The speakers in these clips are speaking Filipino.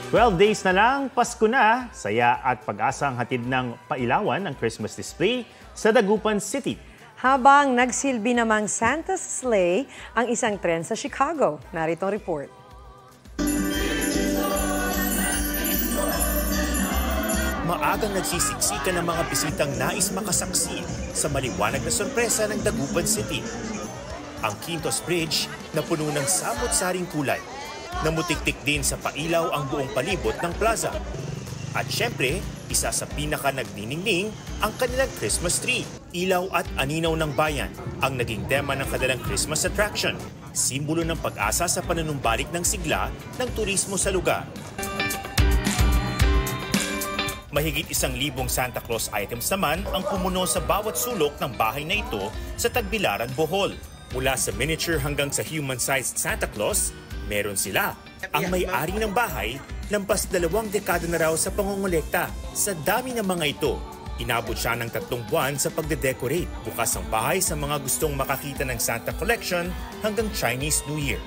12 days na lang, Pasko na. Saya at pag-asa ang hatid ng pailawan ng Christmas display sa Dagupan City. Habang nagsilbi namang Santa's Sleigh ang isang trend sa Chicago. Narito ang report. Maagang nagsisiksikan ng mga bisitang nais makasaksi sa maliwanag na sorpresa ng Dagupan City. Ang Quintos Bridge na puno ng samot-saring kulay. Namutiktik din sa pailaw ang buong palibot ng plaza. At syempre, isa sa pinaka nagniningning ang kanilang Christmas tree. Ilaw at aninaw ng bayan ang naging tema ng kanilang Christmas attraction. Simbolo ng pag-asa sa panunumbalik ng sigla ng turismo sa lugar. Mahigit 1,000 Santa Claus items naman ang pumuno sa bawat sulok ng bahay na ito sa Tagbilaran, Bohol. Mula sa miniature hanggang sa human-sized Santa Claus, meron sila. Ang may-ari ng bahay, lampas 2 dekada na raw sa pangongolekta. Sa dami ng mga ito, inabot siya ng 3 buwan sa pagde-decorate. Bukas ang bahay sa mga gustong makakita ng Santa Collection hanggang Chinese New Year.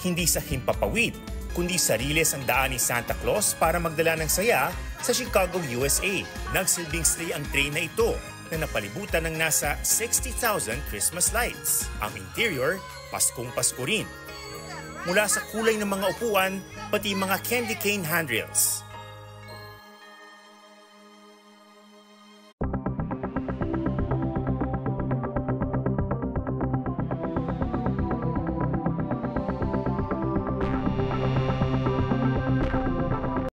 Hindi sa himpapawid, kundi sariles ang daan ni Santa Claus para magdala ng saya sa Chicago, USA. Nagsilbing sleigh ang train na ito na napalibutan ng nasa 60,000 Christmas lights. Ang interior, Paskong-Pasko rin. Mula sa kulay ng mga upuan, pati mga candy cane handrails.